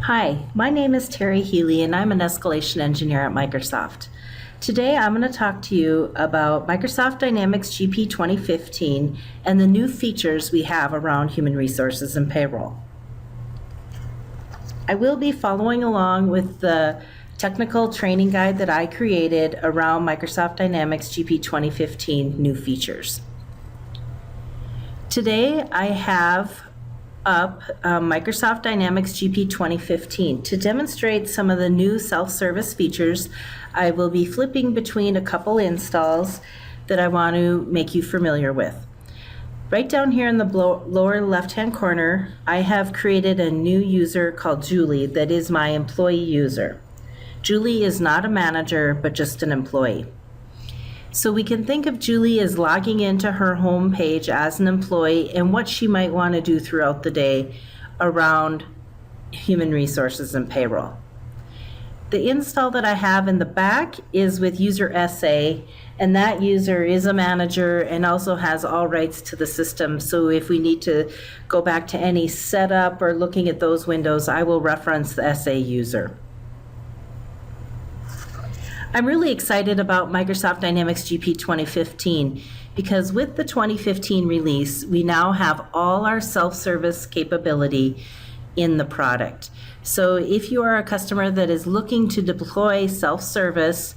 Hi, my name is Terry Healy and I'm an escalation engineer at Microsoft. Today I'm going to talk to you about Microsoft Dynamics GP 2015 and the new features we have around human resources and payroll. I will be following along with the technical training guide that I created around Microsoft Dynamics GP 2015 new features. Today I have up Microsoft Dynamics GP 2015. To demonstrate some of the new self-service features, I will be flipping between a couple installs that I want to make you familiar with. Right down here in the lower left-hand corner, I have created a new user called Julie that is my employee user. Julie is not a manager, but just an employee. So we can think of Julie as logging into her home page as an employee and what she might want to do throughout the day around human resources and payroll. The install that I have in the back is with user SA, and that user is a manager and also has all rights to the system. So if we need to go back to any setup or looking at those windows, I will reference the SA user. I'm really excited about Microsoft Dynamics GP 2015 because with the 2015 release, we now have all our self-service capability in the product. So if you are a customer that is looking to deploy self-service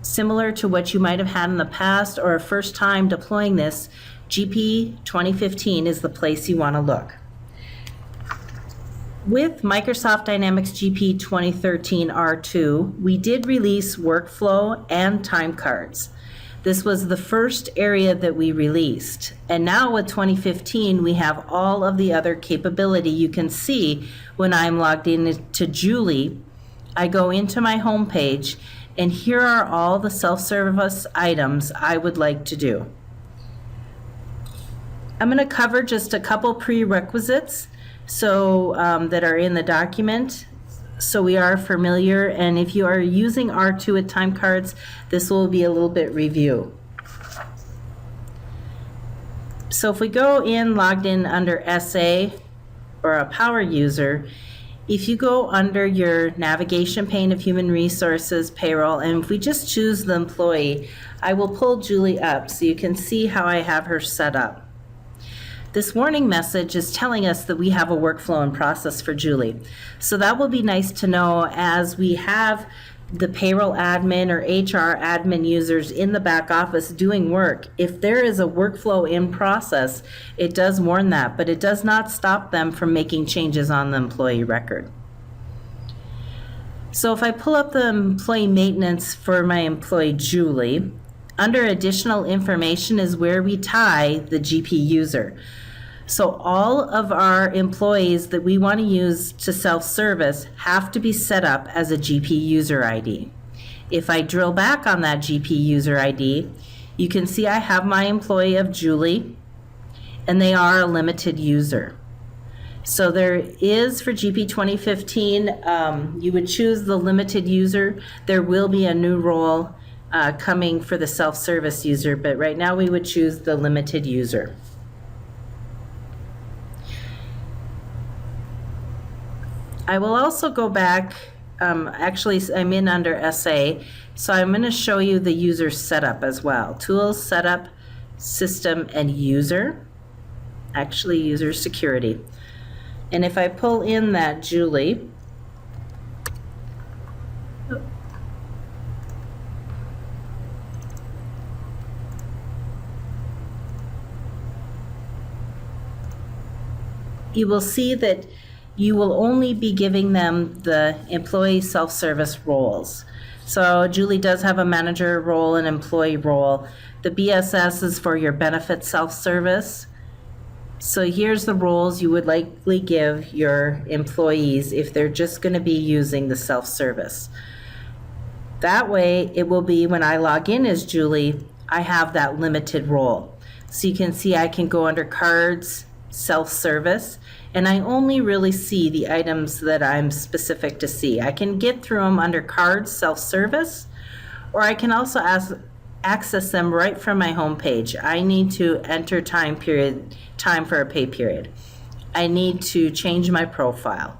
similar to what you might have had in the past or a first time deploying this, GP 2015 is the place you want to look. With Microsoft Dynamics GP 2013 R2, we did release workflow and time cards. This was the first area that we released. And now with 2015, we have all of the other capability. You can see when I'm logged in to Julie, I go into my home page, and here are all the self-service items I would like to do. I'm going to cover just a couple prerequisites that are in the document, so we are familiar, and if you are using R2 with time cards, this will be a little bit review. So if we go in logged in under SA or a power user, if you go under your navigation pane of human resources, payroll, and if we just choose the employee, I will pull Julie up so you can see how I have her set up. This warning message is telling us that we have a workflow and process for Julie. So that will be nice to know as we have the payroll admin or HR admin users in the back office doing work. If there is a workflow in process, it does warn that, but it does not stop them from making changes on the employee record. So if I pull up the employee maintenance for my employee Julie, under additional information is where we tie the GP user. So all of our employees that we want to use to self-service have to be set up as a GP user ID. If I drill back on that GP user ID, you can see I have my employee of Julie, and they are a limited user. So there is for GP 2015, you would choose the limited user. There will be a new role coming for the self-service user, but right now we would choose the limited user. I will also go back, actually I'm in under SA, so I'm going to show you the user setup as well. Tools, setup, system, and user, actually user security. And if I pull in that Julie, you will see that you will only be giving them the employee self-service roles. So Julie does have a manager role and employee role. The BSS is for your benefit self-service. So here's the roles you would likely give your employees if they're just going to be using the self-service. That way it will be when I log in as Julie, I have that limited role. So you can see I can go under cards, self-service, and I only really see the items that I'm specific to see. I can get through them under cards, self-service, or I can also access them right from my home page. I need to enter time for a pay period. I need to change my profile.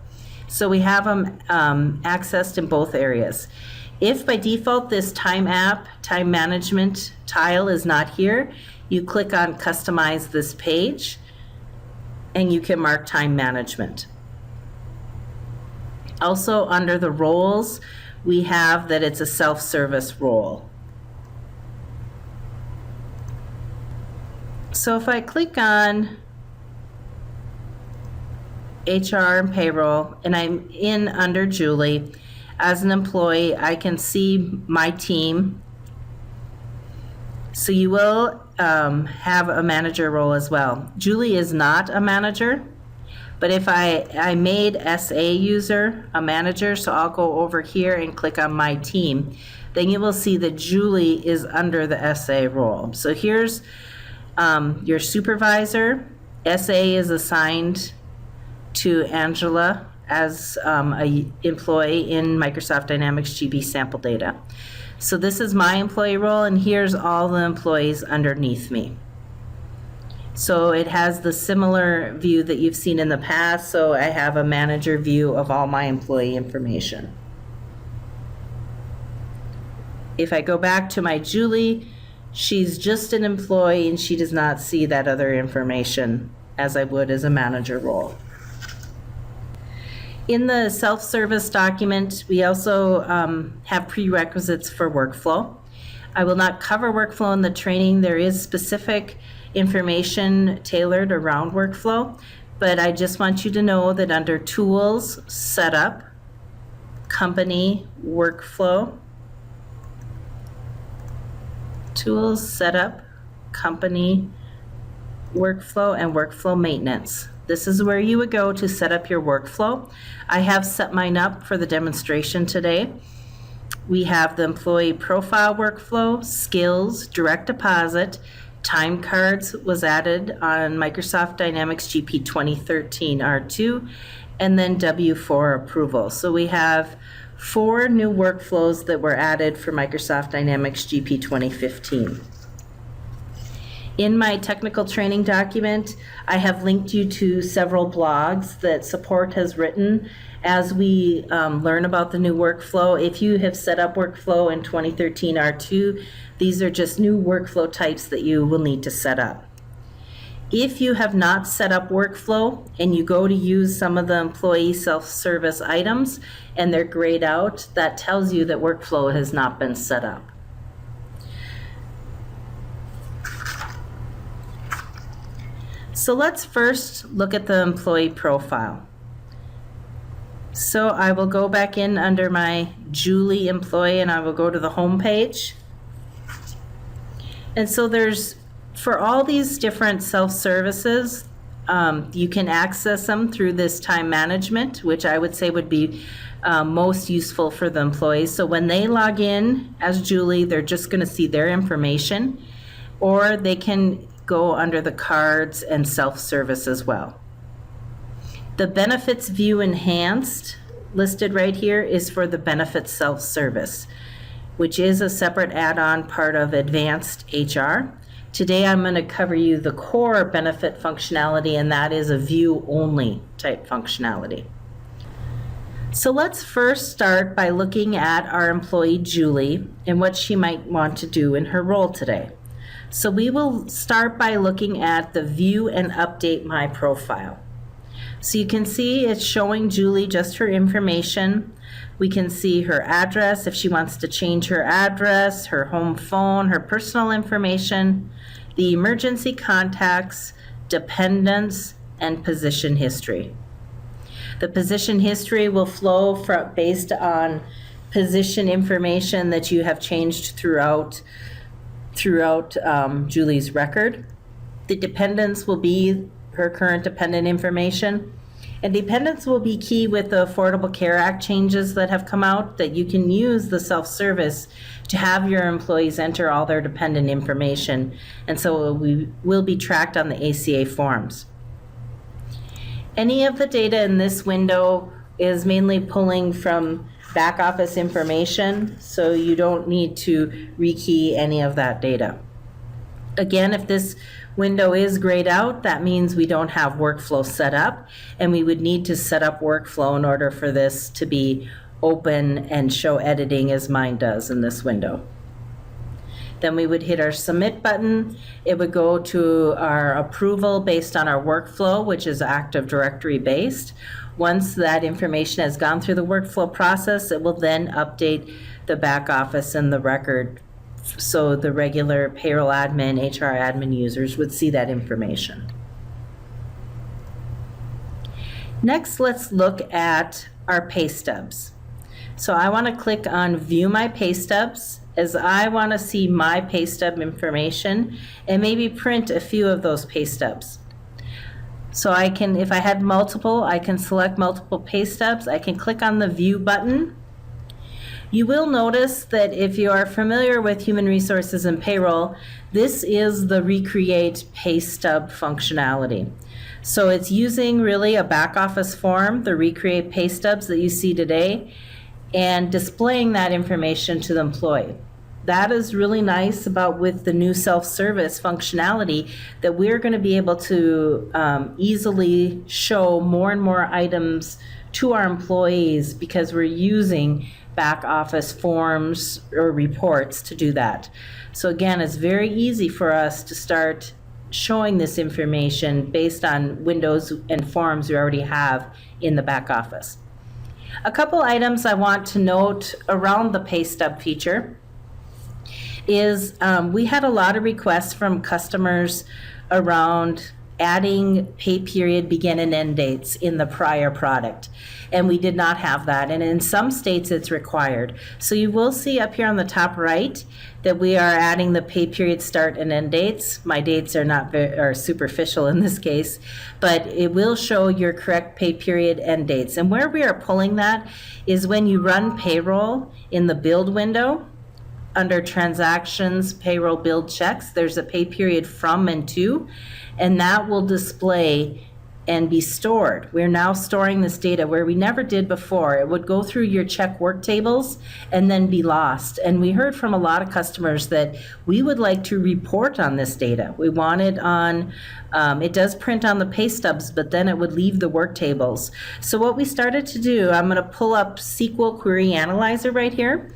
So we have them accessed in both areas. If by default this time management tile is not here, you click on customize this page and you can mark time management. Also under the roles, we have that it's a self-service role. So if I click on HR and payroll and I'm in under Julie, as an employee, I can see my team. So you will have a manager role as well. Julie is not a manager, but if I made SA user a manager, so I'll go over here and click on my team, then you will see that Julie is under the SA role. So here's your supervisor. SA is assigned to Angela as a employee in Microsoft Dynamics GB sample data. So this is my employee role, and here's all the employees underneath me. So it has the similar view that you've seen in the past, so I have a manager view of all my employee information. If I go back to my Julie, she's just an employee and she does not see that other information as I would as a manager role. In the self-service document, we also have prerequisites for workflow. I will not cover workflow in the training. There is specific information tailored around workflow, but I just want you to know that under Tools, Setup, Company, Workflow, Tools, Setup, Company, Workflow, and Workflow Maintenance. This is where you would go to set up your workflow. I have set mine up for the demonstration today. We have the employee profile workflow, skills, direct deposit, time cards was added on Microsoft Dynamics GP 2013 R2, and then W4 approval. So we have 4 new workflows that were added for Microsoft Dynamics GP 2015. In my technical training document, I have linked you to several blogs that support has written as we learn about the new workflow. If you have set up workflow in 2013 R2, these are just new workflow types that you will need to set up. If you have not set up workflow and you go to use some of the employee self-service items and they're grayed out, that tells you that workflow has not been set up. So let's first look at the employee profile. So I will go back in under my Julie employee and I will go to the home page. And so there's, for all these different self-services, you can access them through this time management, which I would say would be most useful for the employees. So when they log in as Julie, they're just going to see their information, or they can go under the cards and self-service as well. The benefits view enhanced listed right here is for the benefits self-service, which is a separate add-on part of advanced HR. Today I'm going to cover you the core benefit functionality, and that is a view only type functionality. So let's first start by looking at our employee Julie and what she might want to do in her role today. So we will start by looking at the view and update my profile. So you can see it's showing Julie just her information. We can see her address if she wants to change her address, her home phone, her personal information, the emergency contacts, dependents, and position history. The position history will flow based on position information that you have changed throughout Julie's record. The dependents will be her current dependent information. And dependents will be key with the Affordable Care Act changes that have come out, that you can use the self-service to have your employees enter all their dependent information. And so we will be tracked on the ACA forms. Any of the data in this window is mainly pulling from back office information, so you don't need to rekey any of that data. Again, if this window is grayed out, that means we don't have workflow set up, and we would need to set up workflow in order for this to be open and show editing as mine does in this window. Then we would hit our submit button. It would go to our approval based on our workflow, which is Active Directory based. Once that information has gone through the workflow process, it will then update the back office and the record, so the regular payroll admin, HR admin users would see that information. Next, let's look at our pay stubs. So I want to click on View My Pay Stubs, as I want to see my pay stub information and maybe print a few of those pay stubs. So I can, if I had multiple, I can select multiple pay stubs. I can click on the View button. You will notice that if you are familiar with human resources and payroll, this is the Recreate Pay Stub functionality. So it's using really a back office form, the Recreate Pay Stubs that you see today, and displaying that information to the employee. That is really nice about with the new self-service functionality, that we're going to be able to easily show more and more items to our employees because we're using back office forms or reports to do that. So again, it's very easy for us to start showing this information based on windows and forms we already have in the back office. A couple items I want to note around the pay stub feature is we had a lot of requests from customers around adding pay period begin and end dates in the prior product, and we did not have that, and in some states it's required. So you will see up here on the top right that we are adding the pay period start and end dates. My dates are not are superficial in this case, but it will show your correct pay period end dates. And where we are pulling that is when you run payroll in the build window. Under transactions, payroll build checks, there's a pay period from and to, and that will display and be stored. We're now storing this data where we never did before. It would go through your check work tables and then be lost. And we heard from a lot of customers that we would like to report on this data. We want it on, it does print on the pay stubs, but then it would leave the work tables. So what we started to do, I'm going to pull up SQL Query Analyzer right here.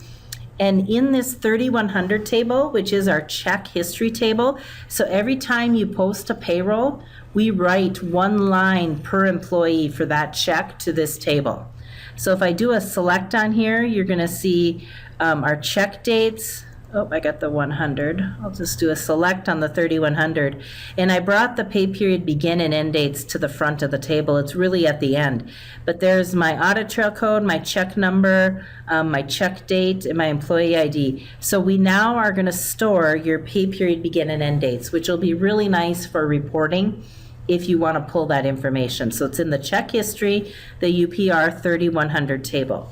And in this 3100 table, which is our check history table, so every time you post a payroll, we write one line per employee for that check to this table. So if I do a select on here, you're going to see our check dates. Oh, I got the 100. I'll just do a select on the 3100. And I brought the pay period begin and end dates to the front of the table. It's really at the end. But there's my audit trail code, my check number, my check date, and my employee ID. So we now are going to store your pay period begin and end dates, which will be really nice for reporting if you want to pull that information. So it's in the check history, the UPR 3100 table.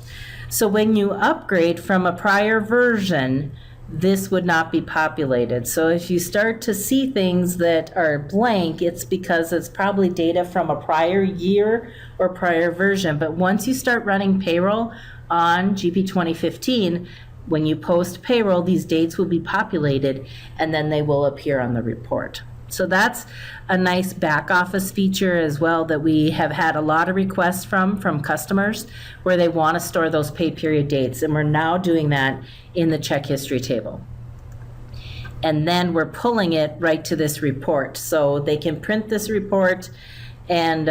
So when you upgrade from a prior version, this would not be populated. So if you start to see things that are blank, it's because it's probably data from a prior year or prior version. But once you start running payroll on GP 2015, when you post payroll, these dates will be populated and then they will appear on the report. So that's a nice back office feature as well that we have had a lot of requests from customers where they want to store those pay period dates, and we're now doing that in the check history table. And then we're pulling it right to this report, so they can print this report, and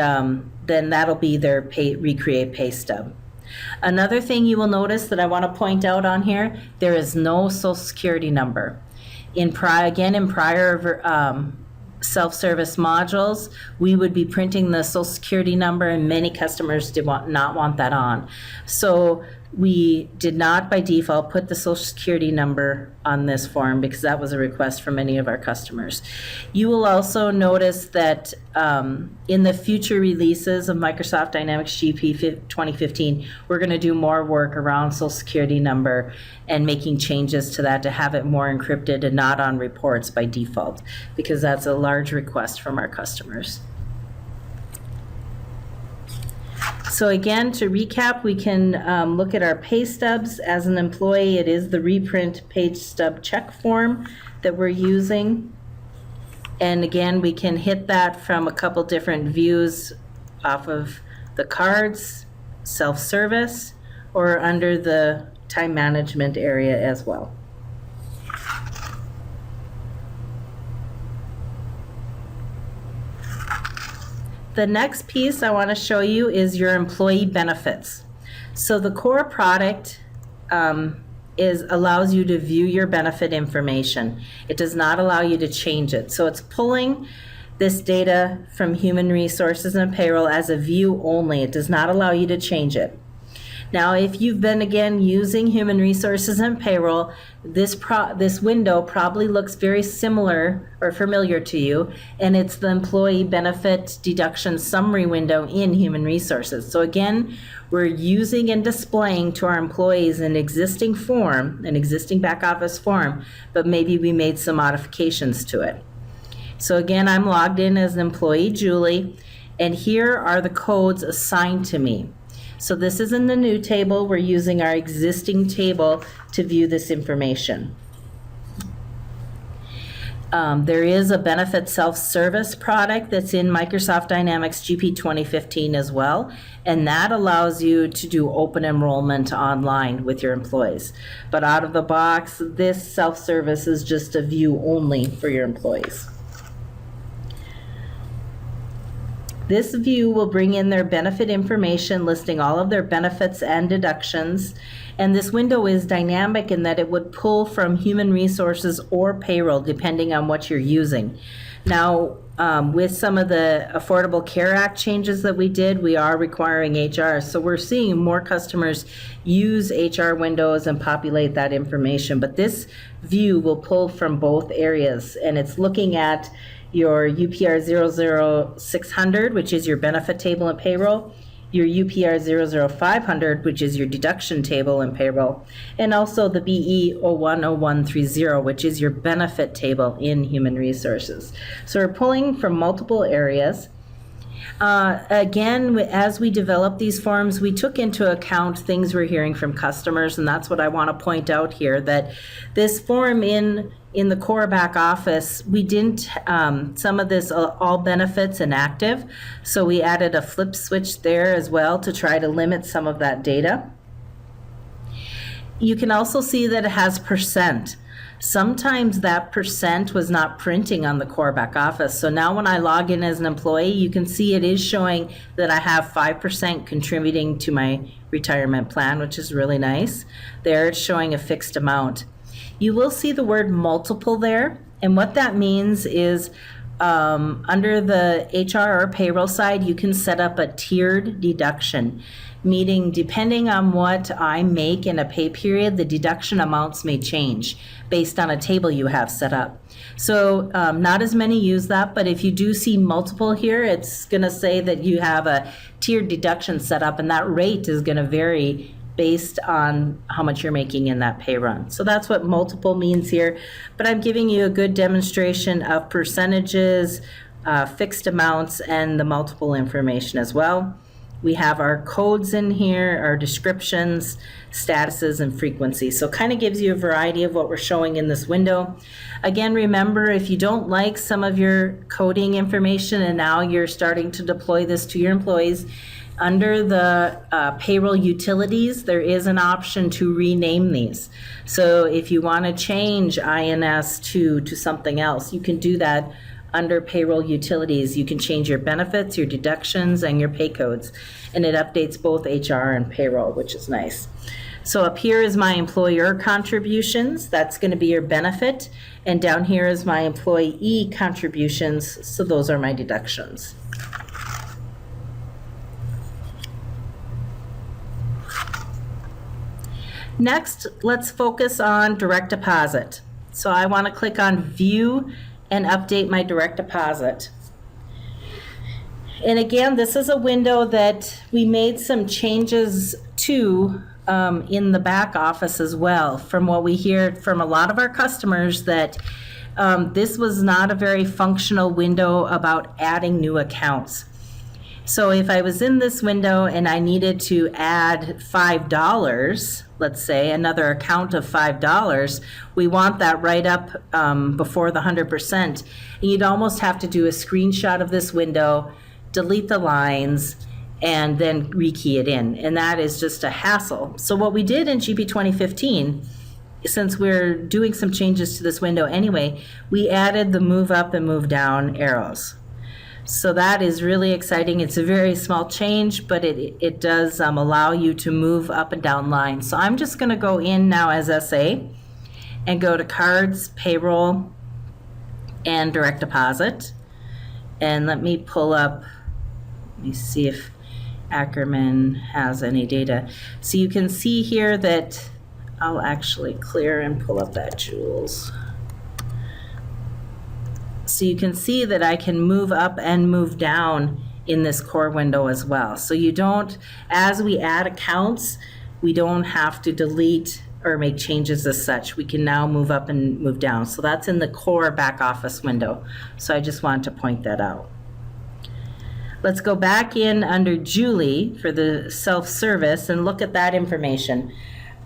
then that'll be their recreate pay stub. Another thing you will notice that I want to point out on here, there is no Social Security number. In prior self-service modules, we would be printing the Social Security number, and many customers did not want that on. So we did not by default put the Social Security number on this form because that was a request from many of our customers. You will also notice that in the future releases of Microsoft Dynamics GP 2015, we're going to do more work around Social Security number and making changes to that to have it more encrypted and not on reports by default, because that's a large request from our customers. So again, to recap, we can look at our pay stubs. As an employee, it is the reprint page stub check form that we're using. And again, we can hit that from a couple different views off of the cards, self-service, or under the time management area as well. The next piece I want to show you is your employee benefits. So the core product allows you to view your benefit information. It does not allow you to change it. So it's pulling this data from Human Resources and Payroll as a view only. It does not allow you to change it. Now, if you've been, again, using Human Resources and Payroll, this window probably looks very similar or familiar to you, and it's the Employee Benefit Deduction Summary window in Human Resources. So again, we're using and displaying to our employees an existing form, an existing back office form, but maybe we made some modifications to it. So again, I'm logged in as an employee, Julie, and here are the codes assigned to me. So this is in the new table. We're using our existing table to view this information. There is a benefit self-service product that's in Microsoft Dynamics GP 2015 as well, and that allows you to do open enrollment online with your employees. But out of the box, this self-service is just a view only for your employees. This view will bring in their benefit information, listing all of their benefits and deductions. And this window is dynamic in that it would pull from Human Resources or Payroll, depending on what you're using. Now, with some of the Affordable Care Act changes that we did, we are requiring HR. So we're seeing more customers use HR windows and populate that information. But this view will pull from both areas, and it's looking at your UPR 00600, which is your benefit table and payroll, your UPR 00500, which is your deduction table and payroll, and also the BE 010130, which is your benefit table in Human Resources. So we're pulling from multiple areas. Again, as we developed these forms, we took into account things we're hearing from customers, and that's what I want to point out here, that this form in the core back office, we didn't, some of this all benefits inactive, so we added a flip switch there as well to try to limit some of that data. You can also see that it has percent. Sometimes that percent was not printing on the core back office. So now when I log in as an employee, you can see it is showing that I have 5% contributing to my retirement plan, which is really nice. There it's showing a fixed amount. You will see the word multiple there. And what that means is under the HR or payroll side, you can set up a tiered deduction, meaning depending on what I make in a pay period, the deduction amounts may change based on a table you have set up. So not as many use that, but if you do see multiple here, it's going to say that you have a tiered deduction set up, and that rate is going to vary based on how much you're making in that pay run. So that's what multiple means here, but I'm giving you a good demonstration of percentages, fixed amounts, and the multiple information as well. We have our codes in here, our descriptions, statuses, and frequency. So it kind of gives you a variety of what we're showing in this window. Again, remember, if you don't like some of your coding information and now you're starting to deploy this to your employees, under the payroll utilities, there is an option to rename these. So if you want to change INS to something else, you can do that under payroll utilities. You can change your benefits, your deductions, and your pay codes. And it updates both HR and payroll, which is nice. So up here is my employer contributions. That's going to be your benefit. And down here is my employee contributions. So those are my deductions. Next, let's focus on direct deposit. So I want to click on View and update my direct deposit. And again, this is a window that we made some changes to in the back office as well. From what we hear from a lot of our customers, that this was not a very functional window about adding new accounts. So if I was in this window and I needed to add $5, let's say another account of $5, we want that right up before the 100%. And you'd almost have to do a screenshot of this window, delete the lines, and then rekey it in. And that is just a hassle. So what we did in GP 2015, since we're doing some changes to this window anyway, we added the move up and move down arrows. So that is really exciting. It's a very small change, but it does allow you to move up and down lines. So I'm just going to go in now as SA and go to cards, payroll, and direct deposit. And let me pull up, let me see if Ackerman has any data. So you can see here that I'll actually clear and pull up that Jules. So you can see that I can move up and move down in this core window as well. So you don't, as we add accounts, we don't have to delete or make changes as such. We can now move up and move down. So that's in the core back office window. So I just wanted to point that out. Let's go back in under Julie for the self-service and look at that information.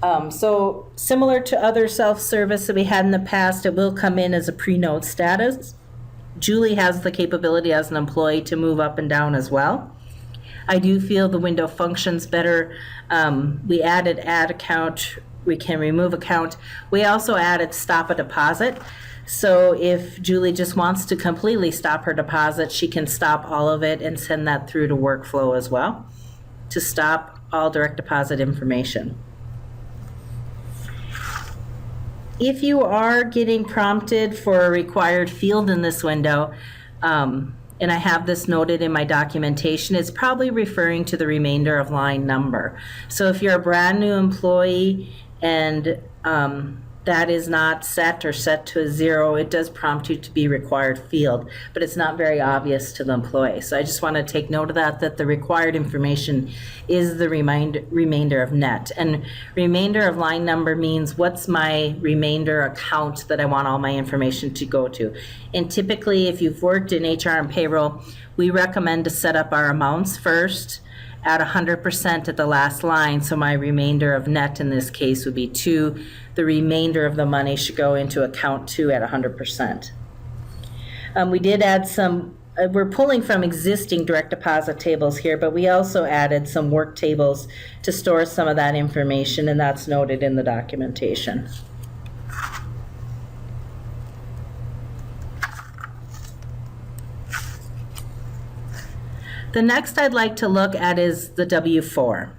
So similar to other self-service that we had in the past, it will come in as a pre-note status. Julie has the capability as an employee to move up and down as well. I do feel the window functions better. We added add account, we can remove account. We also added stop a deposit. So if Julie just wants to completely stop her deposit, she can stop all of it and send that through to workflow as well to stop all direct deposit information. If you are getting prompted for a required field in this window, and I have this noted in my documentation, it's probably referring to the remainder of line number. So if you're a brand new employee and that is not set or set to a 0, it does prompt you to be required field, but it's not very obvious to the employee. So I just want to take note of that the required information is the remainder of net. And remainder of line number means what's my remainder account that I want all my information to go to. And typically, if you've worked in HR and payroll, we recommend to set up our amounts first at 100% at the last line. So my remainder of net in this case would be 2. The remainder of the money should go into account 2 at 100%. We did add some, we're pulling from existing direct deposit tables here, but we also added some work tables to store some of that information, and that's noted in the documentation. The next I'd like to look at is the W-4.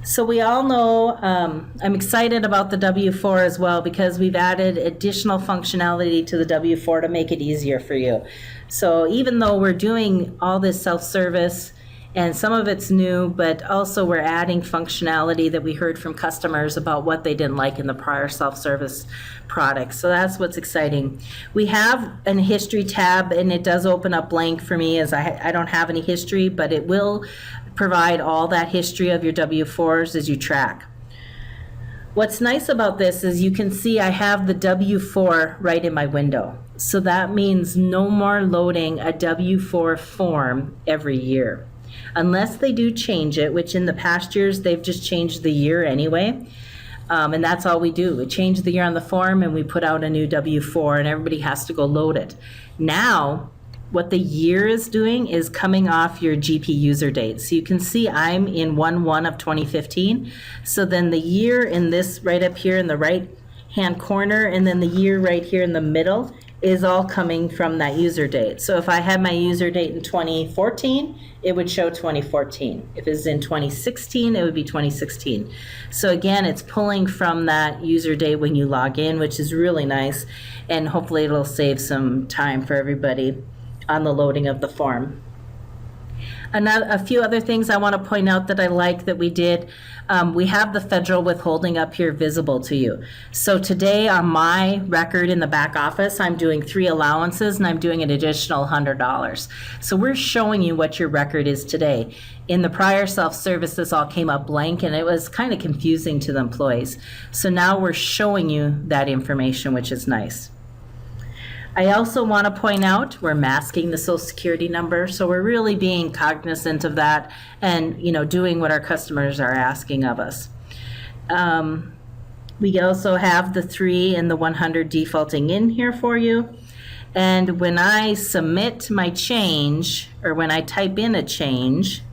So we all know, I'm excited about the W-4 as well because we've added additional functionality to the W-4 to make it easier for you. So even though we're doing all this self-service and some of it's new, but also we're adding functionality that we heard from customers about what they didn't like in the prior self-service products. So that's what's exciting. We have an history tab, and it does open up blank for me as I don't have any history, but it will provide all that history of your W-4s as you track. What's nice about this is you can see I have the W-4 right in my window. So that means no more loading a W-4 form every year. Unless they do change it, which in the past years they've just changed the year anyway. And that's all we do. We change the year on the form and we put out a new W-4 and everybody has to go load it. Now, what the year is doing is coming off your GP user date. So you can see I'm in 1/1 of 2015. So then the year in this right up here in the right hand corner, and then the year right here in the middle is all coming from that user date. So if I had my user date in 2014, it would show 2014. If it's in 2016, it would be 2016. So again, it's pulling from that user date when you log in, which is really nice. And hopefully it'll save some time for everybody on the loading of the form. A few other things I want to point out that I like that we did. We have the federal withholding up here visible to you. So today on my record in the back office, I'm doing 3 allowances and I'm doing an additional $100. So we're showing you what your record is today. In the prior self-service, this all came up blank and it was kind of confusing to the employees. So now we're showing you that information, which is nice. I also want to point out we're masking the Social Security number, so we're really being cognizant of that and, doing what our customers are asking of us. We also have the 3 and the 100 defaulting in here for you. And when I submit my change, or when I type in a change,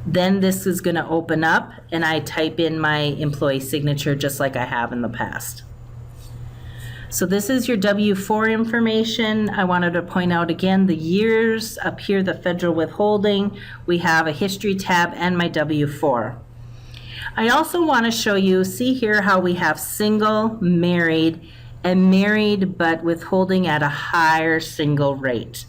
then this is going to open up and I type in my employee signature just like I have in the past. So this is your W-4 information. I wanted to point out again the years up here, the federal withholding. We have a history tab and my W-4. I also want to show you, see here how we have single, married, and married but withholding at a higher single rate.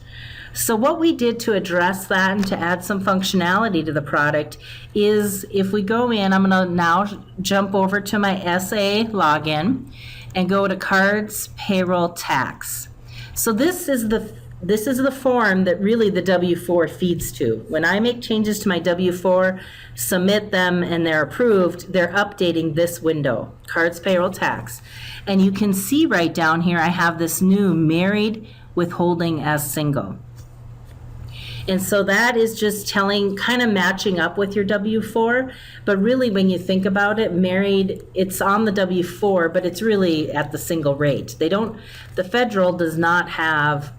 So what we did to address that and to add some functionality to the product is if we go in, I'm going to now jump over to my SA login and go to Cards, Payroll, Tax. So this is the form that really the W-4 feeds to. When I make changes to my W-4, submit them, and they're approved, they're updating this window, Cards, Payroll, Tax. And you can see right down here, I have this new married withholding as single. And so that is just telling, kind of matching up with your W-4, but really when you think about it, married, it's on the W-4, but it's really at the single rate. The federal does not have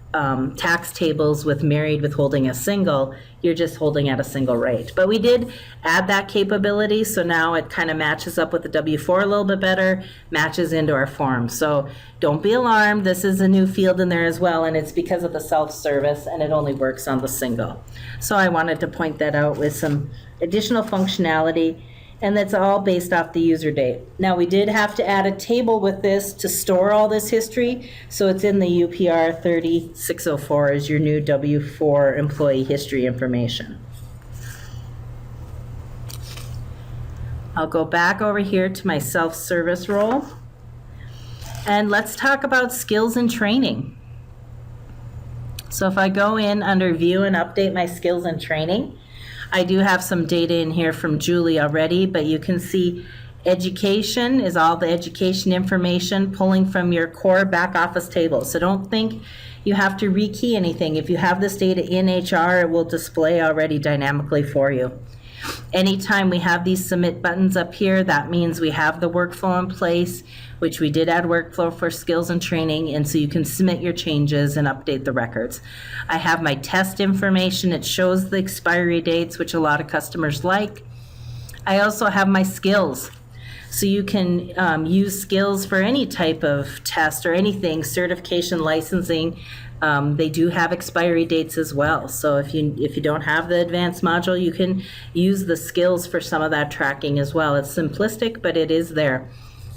tax tables with married withholding as single. You're just holding at a single rate. But we did add that capability, so now it kind of matches up with the W-4 a little bit better, matches into our form. So don't be alarmed, this is a new field in there as well, and it's because of the self-service, and it only works on the single. So I wanted to point that out with some additional functionality, and that's all based off the user date. Now, we did have to add a table with this to store all this history, so it's in the UPR 3604 as your new W-4 employee history information. I'll go back over here to my self-service role, and let's talk about skills and training. So if I go in under View and update my skills and training, I do have some data in here from Julie already, but you can see education is all the education information pulling from your core back office table. So don't think you have to rekey anything. If you have this data in HR, it will display already dynamically for you. Anytime we have these submit buttons up here, that means we have the workflow in place, which we did add workflow for skills and training, and so you can submit your changes and update the records. I have my test information. It shows the expiry dates, which a lot of customers like. I also have my skills. So you can use skills for any type of test or anything, certification, licensing. They do have expiry dates as well. So if you don't have the advanced module, you can use the skills for some of that tracking as well. It's simplistic, but it is there.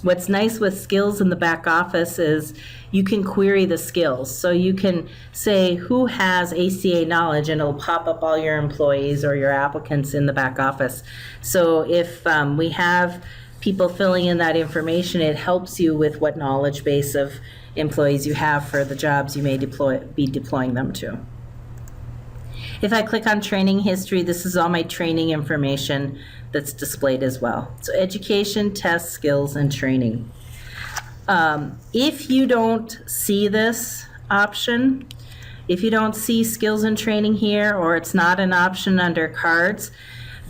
What's nice with skills in the back office is you can query the skills. So you can say who has ACA knowledge, and it'll pop up all your employees or your applicants in the back office. So if we have people filling in that information, it helps you with what knowledge base of employees you have for the jobs you may be deploying them to. If I click on training history, this is all my training information that's displayed as well. So education, tests, skills, and training. If you don't see this option, if you don't see skills and training here, or it's not an option under cards,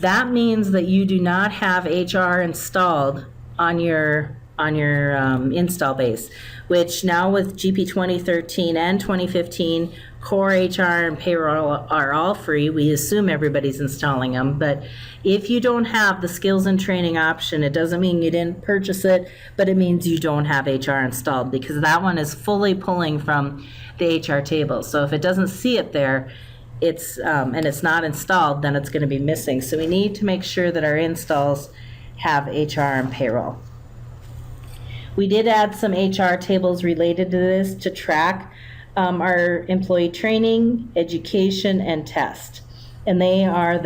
that means that you do not have HR installed on your install base, which now with GP 2013 and 2015, core HR and payroll are all free. We assume everybody's installing them, but if you don't have the skills and training option, it doesn't mean you didn't purchase it, but it means you don't have HR installed, because that one is fully pulling from the HR table. So if it doesn't see it there, and it's not installed, then it's going to be missing. So we need to make sure that our installs have HR and payroll. We did add some HR tables related to this to track our employee training, education, and test. And they are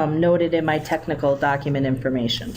noted in my technical document information.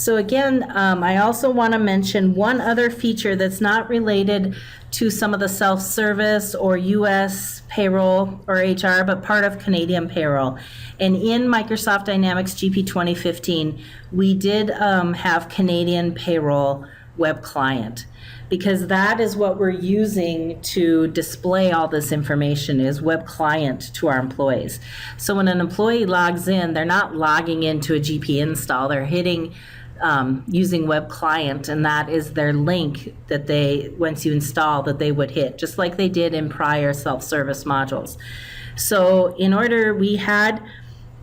So again, I also want to mention one other feature that's not related to some of the self-service or U.S. payroll or HR, but part of Canadian payroll. And in Microsoft Dynamics GP 2015, we did have Canadian payroll web client, because that is what we're using to display all this information, is web client to our employees. So when an employee logs in, they're not logging into a GP install, they're hitting using web client, and that is their link that they, once you install, that they would hit, just like they did in prior self-service modules. So in order, we had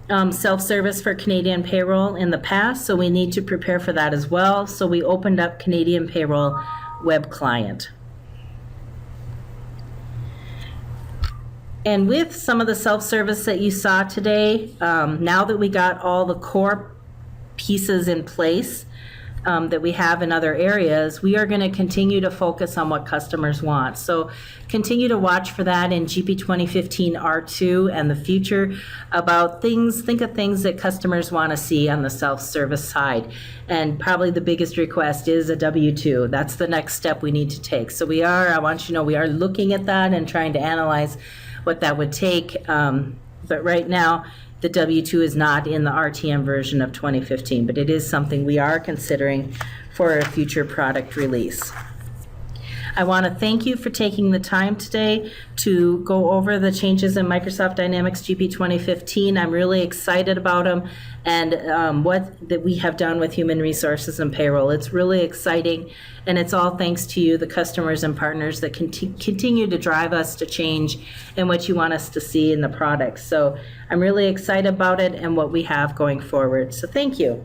self-service for Canadian payroll in the past, so we need to prepare for that as well. So we opened up Canadian payroll web client. And with some of the self-service that you saw today, now that we got all the core pieces in place that we have in other areas, we are going to continue to focus on what customers want. So continue to watch for that in GP 2015 R2 and the future, about things, think of things that customers want to see on the self-service side. And probably the biggest request is a W-2. That's the next step we need to take. So I want you to know, we are looking at that and trying to analyze what that would take. But right now, the W-2 is not in the RTM version of 2015, but it is something we are considering for a future product release. I want to thank you for taking the time today to go over the changes in Microsoft Dynamics GP 2015. I'm really excited about them and what that we have done with human resources and payroll. It's really exciting, and it's all thanks to you, the customers and partners that continue to drive us to change and what you want us to see in the products. So I'm really excited about it and what we have going forward. So thank you.